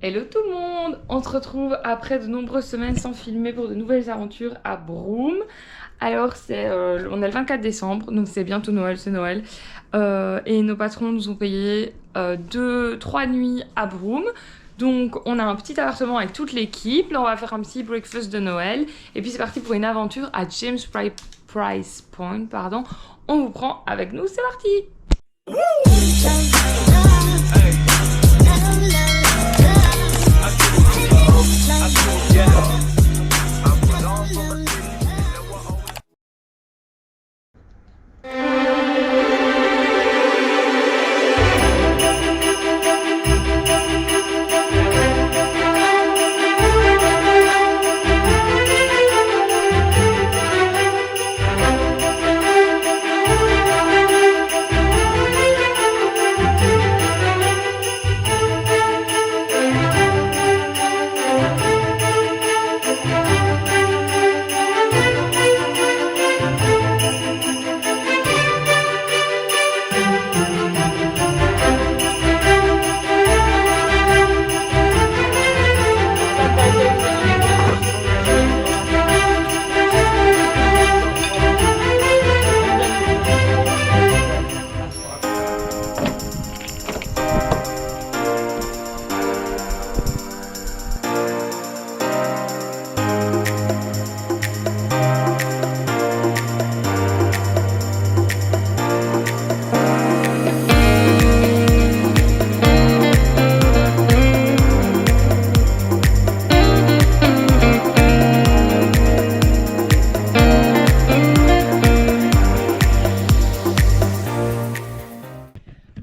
Hello tout le monde! On se retrouve après de nombreuses semaines sans filmer pour de nouvelles aventures à Broome. Alors on est le 24 décembre, donc c'est bientôt Noël, c'est Noël. Et nos patrons nous ont payé 3 nuits à Broome. Donc on a un petit appartement avec toute l'équipe. Là on va faire un petit breakfast de Noël. Et puis c'est parti pour une aventure à James Price Point. Pardon. On vous prend avec nous, c'est parti!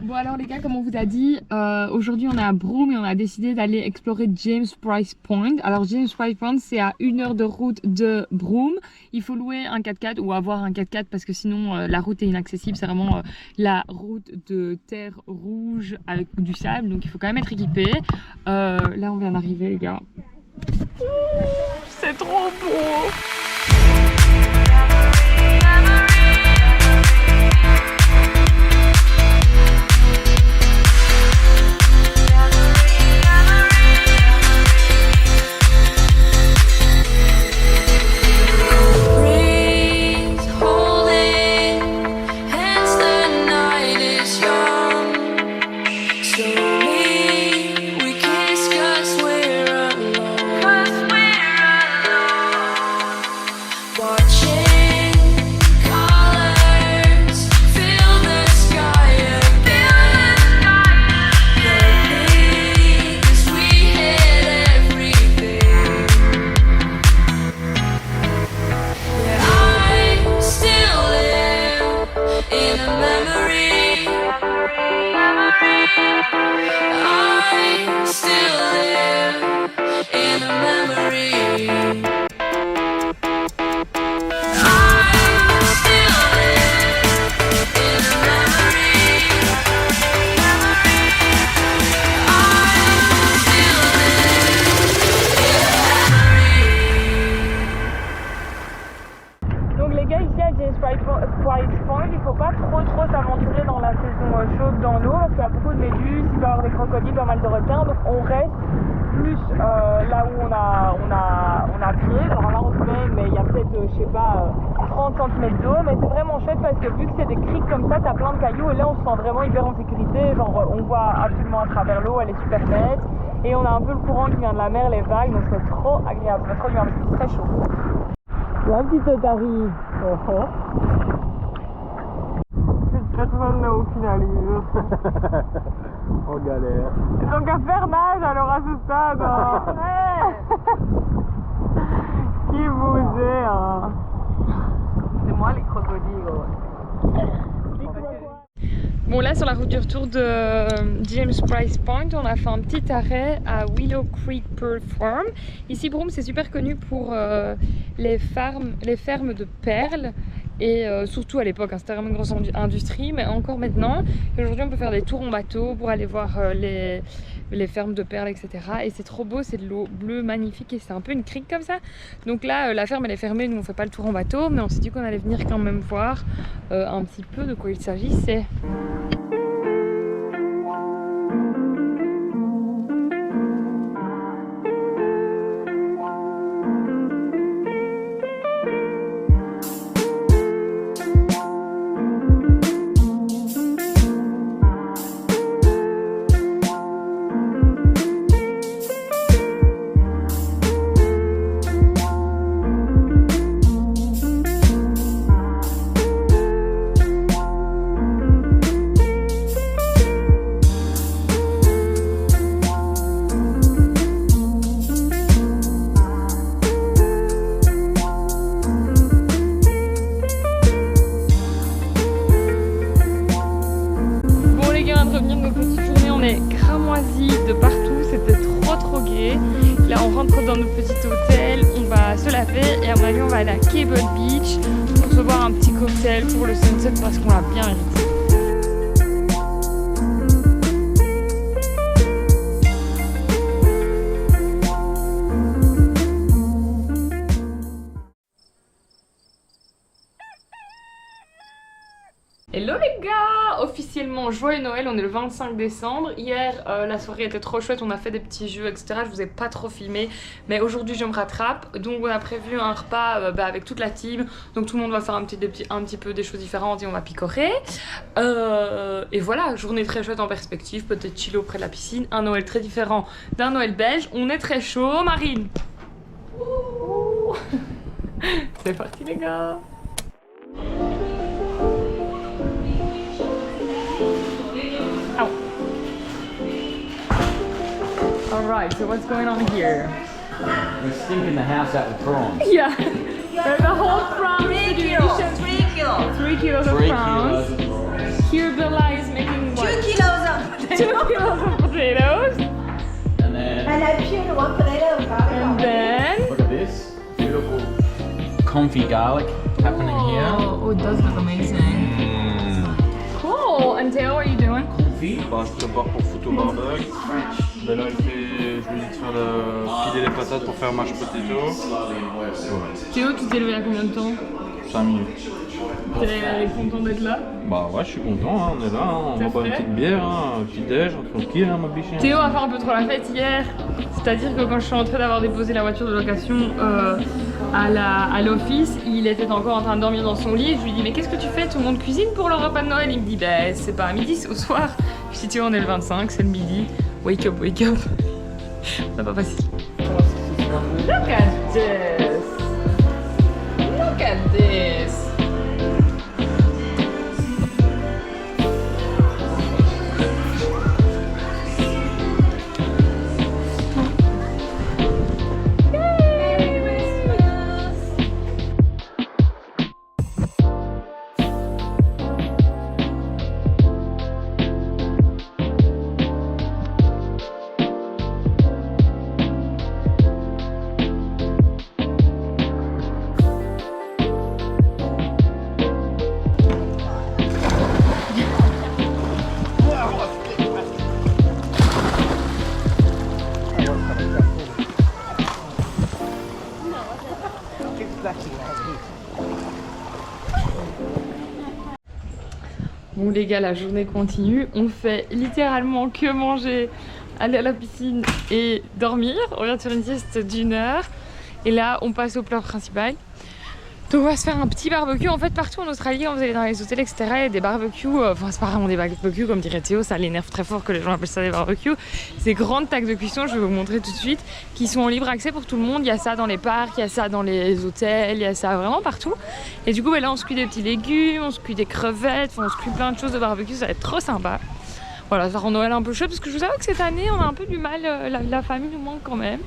Bon alors les gars, comme on vous a dit, aujourd'hui on est à Broome et on a décidé d'aller explorer James Price Point. Alors James Price Point, c'est à 1 heure de route de Broome. Il faut louer un 4x4 ou avoir un 4x4 parce que sinon la route est inaccessible. C'est vraiment la route de terre rouge avec du sable, donc il faut quand même être équipé. Là on vient d'arriver les gars. C'est trop beau! Il faut pas trop s'aventurer dans la saison chaude dans l'eau parce qu'il y a beaucoup de méduses, il peut y avoir des crocodiles, pas mal de requins, donc on reste plus là où on a pied. Alors là on se met, mais il y a peut-être je sais pas 30 cm d'eau, mais c'est vraiment chouette parce que vu que c'est des criques comme ça, t'as plein de cailloux et là on se sent vraiment hyper en sécurité, genre on voit absolument à travers l'eau, elle est super nette et on a un peu le courant qui vient de la mer, les vagues, donc c'est trop agréable, c'est trop bien, c'est très chaud. La petite Tari. Personne n'a aucune allure. On galère. Donc à faire nage alors à ce stade. Qui vous est hein? C'est moi les crocodiles. Bon là sur la route du retour de James Price Point, on a fait un petit arrêt à Willow Creek Pearl Farm. Ici Broome c'est super connu pour les fermes de perles. Et surtout à l'époque, hein, c'était vraiment une grosse industrie, mais encore maintenant. Aujourd'hui on peut faire des tours en bateau pour aller voir les fermes de perles, etc. Et c'est trop beau, c'est de l'eau bleue magnifique et c'est un peu une crique comme ça. Donc là la ferme elle est fermée, nous on fait pas le tour en bateau, mais on s'est dit qu'on allait venir quand même voir un petit peu de quoi il s'agissait. moisi de partout, c'était trop gai. Là on rentre dans notre petit hôtel, on va se laver et à mon avis on va aller à Cable Beach pour se boire un petit cocktail pour le sunset parce qu'on l'a bien mérité. Hello les gars! Officiellement joyeux Noël, on est le 25 décembre. Hier la soirée était trop chouette, on a fait des petits jeux etc. Je vous ai pas trop filmé mais aujourd'hui je me rattrape. Donc on a prévu un repas avec toute la team. Donc tout le monde va faire un petit peu des choses différentes et on va picorer. Et voilà, journée très chouette en perspective, peut-être chiller auprès de la piscine. Un Noël très différent d'un Noël belge. On est très chaud, Marine! C'est parti les gars! Alright, so what's going on here? We're stinking the house out with prawns. Yeah, there's a whole prawn situation. 3 kilos. 3 kilos of 3 prawns. kilos of prawns. Here Bella is making what? 2 kilos of 2 kilos of potatoes. And then, And I peeled 1 potato and garlic. And then... look at this. Beautiful confit garlic happening here. Oh, it does look amazing. Cool. And Theo, what are you doing? Confit. Bah, je prépare pour foot au barbecue. Mais là, je lui dis de faire filer les patates pour faire mashed potato. Théo, tu t'es levé il y a combien de temps? 5 minutes. T'es content d'être là? Bah ouais, je suis content, hein, on est là, hein, on T'as va boire une fait petite bière, hein, un petit déj, tranquille, hein, ma biche. Théo a fait un peu trop la fête hier, c'est-à-dire que quand je suis entrée d'avoir déposé la voiture de location à l'office, il était encore en train de dormir dans son lit. Je lui dis mais qu'est-ce que tu fais? Tout le monde cuisine pour le repas de Noël? Il me dit bah c'est pas à midi, c'est au soir. Je dis Théo on est le 25, c'est le midi. Wake up, wake up. C'est pas facile. Look at this. Look at this. Bon les gars, la journée continue, on fait littéralement que manger, aller à la piscine et dormir. On vient de faire une sieste d'1 heure et là on passe au plat principal. Donc on va se faire un petit barbecue. En fait partout en Australie quand vous allez dans les hôtels etc il y a des barbecues, enfin c'est pas vraiment des barbecues comme dirait Théo, ça l'énerve très fort que les gens appellent ça des barbecues. Ces grandes tacs de cuisson, je vais vous montrer tout de suite, qui sont en libre accès pour tout le monde. Il y a ça dans les parcs, il y a ça dans les hôtels, il y a ça vraiment partout. Et du coup là on se cuit des petits légumes, on se cuit des crevettes, on se cuit plein de choses de barbecue, ça va être trop sympa. Voilà, ça rend Noël un peu chaud parce que je vous avoue que cette année on a un peu du mal, la famille nous manque quand même.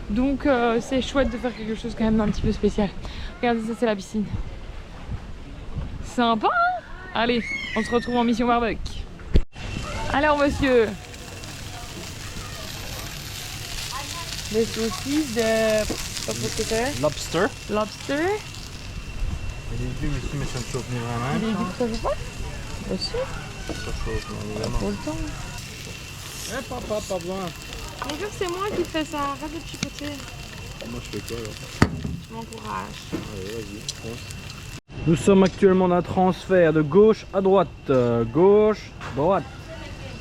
Donc c'est chouette de faire quelque chose quand même un petit peu spécial. Regardez ça, c'est la piscine. Sympa hein? Allez, on se retrouve en mission barbecue. Alors monsieur, des saucisses de... je sais pas trop ce que c'est. Lobster. Lobster. Les légumes ici, mais ça ne chauffe ni vraiment. Des légumes ça joue pas? Bien sûr. Ça chauffe, Pas trop le temps. Eh papa, pas besoin. Bonjour, c'est moi qui fais ça, arrête de chipoter. Moi je fais quoi là? Je m'encourage. Allez, vas-y, fonce. Nous sommes actuellement d'un transfert de gauche à droite. Gauche, droite.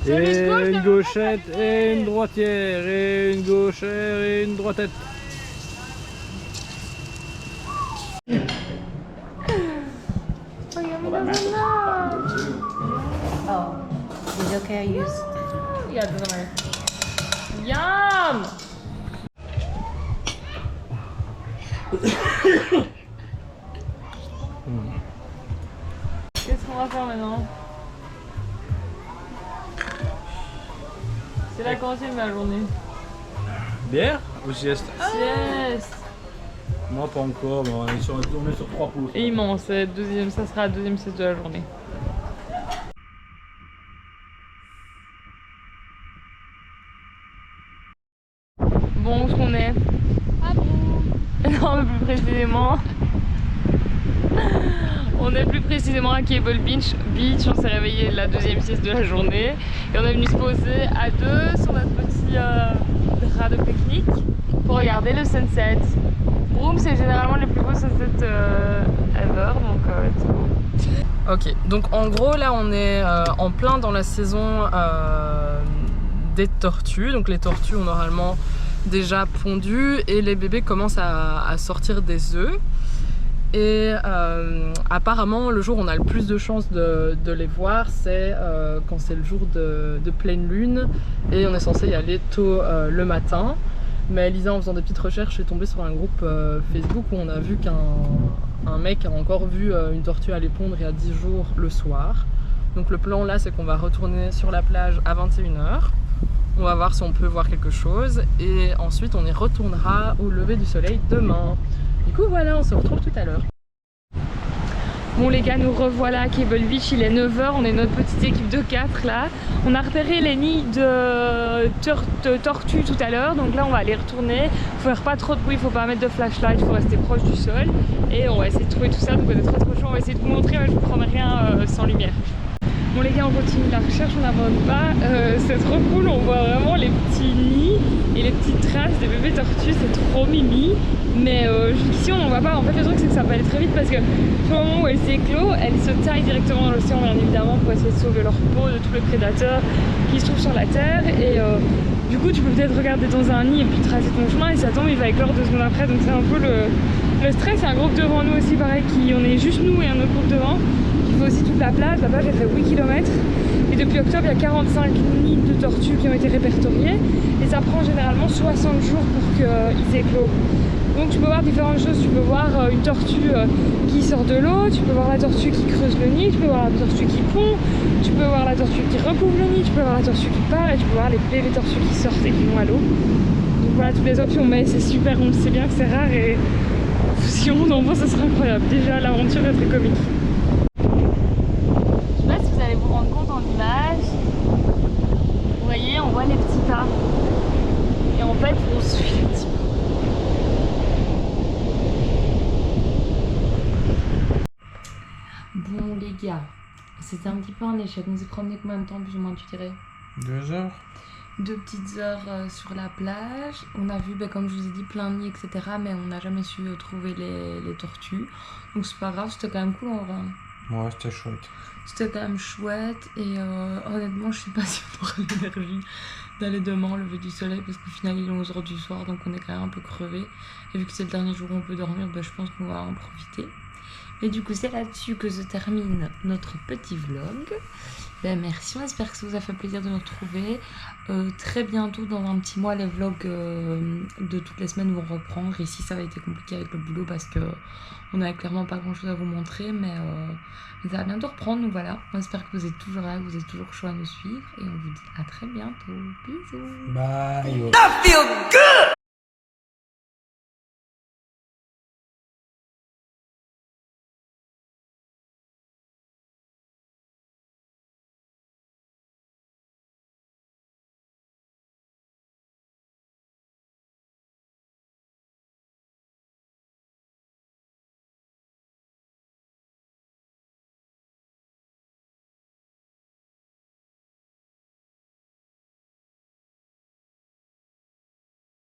Et une gauchette et une droitière. Et une gauchère et une droitette. Oh, is it okay I use? Yeah, doesn't matter. Yum! Qu'est-ce qu'on va faire maintenant? C'est la cantine de la journée. Bière ou sieste? Sieste! Moi pas encore, mais on est sur 3 pouces. Et immense, ça sera la deuxième sieste de la journée. 1, Bon, où est-ce qu'on est? Ah bon? Non, mais plus précisément. On est plus précisément à Cable Beach. On s'est réveillé la deuxième sieste de la journée et on est venu se poser à deux sur notre petit drap de pique-nique pour regarder le sunset. Broome, c'est généralement le plus beau sunset ever, donc let's go. Ok, donc en gros là on est en plein dans la saison des tortues. Donc les tortues ont normalement déjà pondu et les bébés commencent à sortir des œufs. Et apparemment le jour où on a le plus de chances de les voir, c'est quand c'est le jour de pleine lune et on est censé y aller tôt le matin. Mais Lisa, en faisant des petites recherches, est tombée sur un groupe Facebook où on a vu qu'un mec a encore vu une tortue aller pondre il y a 10 jours le soir. Donc le plan là, c'est qu'on va retourner sur la plage à 21 h. On va voir si on peut voir quelque chose et ensuite on y retournera au lever du soleil demain. Du coup voilà, on se retrouve tout à l'heure. Bon les gars, nous revoilà à Cable Beach, il est 9 h, on est notre petite équipe de 4 là. On a repéré les nids de tortues tout à l'heure, donc là on va aller retourner. Faut faire pas trop de bruit, faut pas mettre de flashlight, faut rester proche du sol. Et on va essayer de trouver tout ça, donc on est trop chaud, on va essayer de vous montrer, mais je vous promets rien sans lumière. Bon les gars, on continue la recherche, on n'abandonne pas, c'est trop cool, on voit vraiment les petits nids et les petites traces des bébés tortues, c'est trop mimi. Mais jusqu'ici on n'en voit pas. En fait le truc c'est que ça peut aller très vite parce que au moment où elles s'éclosent, elles se taillent directement dans l'océan bien évidemment pour essayer de sauver leur peau de tous les prédateurs qui se trouvent sur la terre. Et du coup tu peux peut-être regarder dans un nid et puis tracer ton chemin et ça tombe, il va éclore 2 secondes après, donc c'est un peu le stress. Il y a un groupe devant nous aussi pareil, on est juste nous et un autre groupe devant qui fait aussi toute la plage. La plage elle fait 8 km et depuis octobre il y a 45 nids de tortues qui ont été répertoriés et ça prend généralement 60 jours pour qu'ils éclosent. Donc tu peux voir différentes choses, tu peux voir une tortue qui sort de l'eau, tu peux voir la tortue qui creuse le nid, tu peux voir la tortue qui pond, tu peux voir la tortue qui recouvre le nid, tu peux voir la tortue qui part et tu peux voir les tortues qui sortent et qui vont à l'eau. Donc voilà toutes les options, mais c'est super, on sait bien que c'est rare et si on en voit ça sera incroyable. Déjà l'aventure est très comique. Je sais pas si vous allez vous rendre compte en image, vous voyez on voit les petits tas et en fait on suit les petits. Bon les gars, c'était un petit peu un échec. On nous est promené combien de temps plus ou moins tu dirais? 2 heures. 2 petites heures sur la plage. On a vu, comme je vous ai dit, plein de nids etc. Mais on n'a jamais su trouver les tortues. Donc c'est pas grave, c'était quand même cool en vrai. Ouais, c'était chouette. C'était quand même chouette et honnêtement je sais pas si on aura l'énergie d'aller demain au lever du soleil parce qu'au final il est 11 h du soir donc on est quand même un peu crevé. Et vu que c'est le dernier jour où on peut dormir, je pense qu'on va en profiter. Et du coup c'est là-dessus que se termine notre petit vlog. Merci, on espère que ça vous a fait plaisir de nous retrouver. Très bientôt dans un petit mois les vlogs de toutes les semaines vont reprendre. Ici ça va été compliqué avec le boulot parce que on n'a clairement pas grand chose à vous montrer, mais ça va bientôt reprendre. Donc voilà, on espère que vous êtes toujours là, que vous êtes toujours chaud à nous suivre et on vous dit à très bientôt. Bisous. Bye. I feel good.